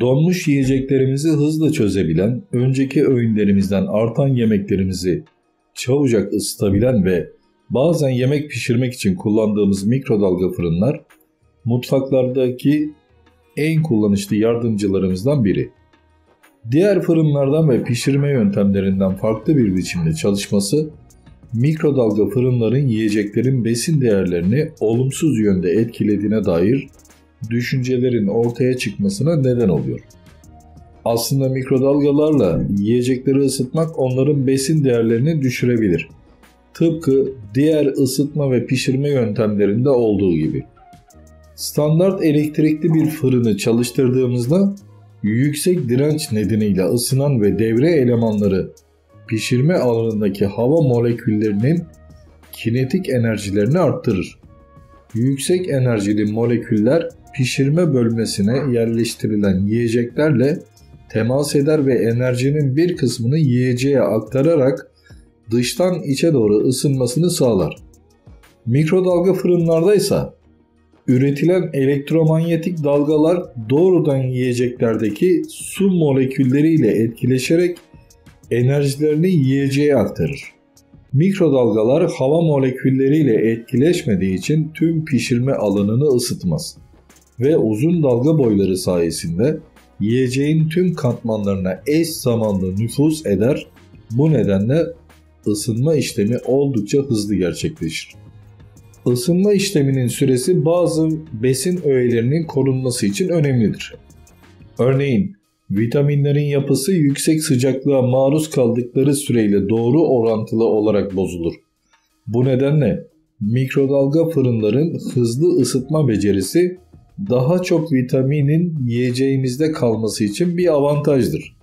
Donmuş yiyeceklerimizi hızlı çözebilen, önceki öğünlerimizden artan yemeklerimizi çabucak ısıtabilen ve bazen yemek pişirmek için kullandığımız mikrodalga fırınlar mutfaklardaki en kullanışlı yardımcılarımızdan biri. Diğer fırınlardan ve pişirme yöntemlerinden farklı bir biçimde çalışması, mikrodalga fırınların yiyeceklerin besin değerlerini olumsuz yönde etkilediğine dair düşüncelerin ortaya çıkmasına neden oluyor. Aslında mikrodalgalarla yiyecekleri ısıtmak onların besin değerlerini düşürebilir. Tıpkı diğer ısıtma ve pişirme yöntemlerinde olduğu gibi. Standart elektrikli bir fırını çalıştırdığımızda yüksek direnç nedeniyle ısınan ve devre elemanları pişirme alanındaki hava moleküllerinin kinetik enerjilerini arttırır. Yüksek enerjili moleküller pişirme bölmesine yerleştirilen yiyeceklerle temas eder ve enerjinin bir kısmını yiyeceğe aktararak dıştan içe doğru ısınmasını sağlar. Mikrodalga fırınlarda ise üretilen elektromanyetik dalgalar doğrudan yiyeceklerdeki su molekülleriyle etkileşerek enerjilerini yiyeceğe aktarır. Mikrodalgalar hava molekülleriyle etkileşmediği için tüm pişirme alanını ısıtmaz ve uzun dalga boyları sayesinde yiyeceğin tüm katmanlarına eş zamanlı nüfuz eder. Bu nedenle ısınma işlemi oldukça hızlı gerçekleşir. Isınma işleminin süresi bazı besin öğelerinin korunması için önemlidir. Örneğin vitaminlerin yapısı yüksek sıcaklığa maruz kaldıkları süreyle doğru orantılı olarak bozulur. Bu nedenle mikrodalga fırınların hızlı ısıtma becerisi daha çok vitaminin yiyeceğimizde kalması için bir avantajdır.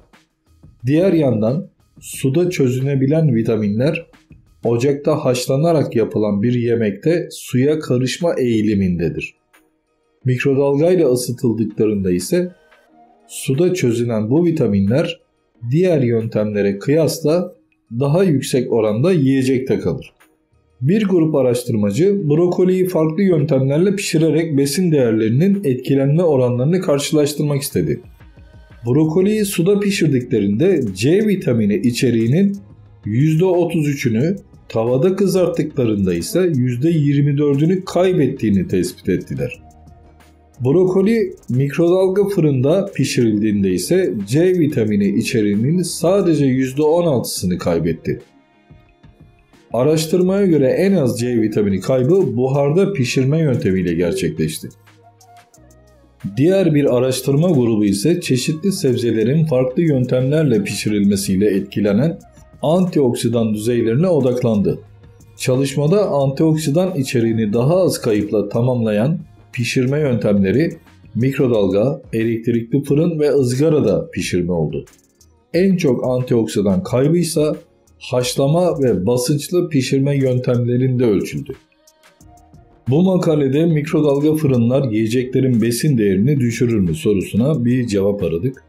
Diğer yandan suda çözünebilen vitaminler ocakta haşlanarak yapılan bir yemekte suya karışma eğilimindedir. Mikrodalgayla ısıtıldıklarında ise suda çözünen bu vitaminler diğer yöntemlere kıyasla daha yüksek oranda yiyecekte kalır. Bir grup araştırmacı brokoliyi farklı yöntemlerle pişirerek besin değerlerinin etkilenme oranlarını karşılaştırmak istedi. Brokoliyi suda pişirdiklerinde C vitamini içeriğinin %33'ünü, tavada kızarttıklarında ise %24'ünü kaybettiğini tespit ettiler. Brokoli mikrodalga fırında pişirildiğinde ise C vitamini içeriğinin sadece %16'sını kaybetti. Araştırmaya göre en az C vitamini kaybı buharda pişirme yöntemiyle gerçekleşti. Diğer bir araştırma grubu ise çeşitli sebzelerin farklı yöntemlerle pişirilmesiyle etkilenen antioksidan düzeylerine odaklandı. Çalışmada antioksidan içeriğini daha az kayıpla tamamlayan pişirme yöntemleri mikrodalga, elektrikli fırın ve ızgarada pişirme oldu. En çok antioksidan kaybıysa haşlama ve basınçlı pişirme yöntemlerinde ölçüldü. Bu makalede mikrodalga fırınlar yiyeceklerin besin değerini düşürür mü sorusuna bir cevap aradık.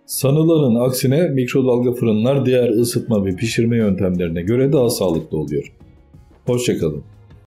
Sanılanın aksine mikrodalga fırınlar diğer ısıtma ve pişirme yöntemlerine göre daha sağlıklı oluyor. Hoşça kalın.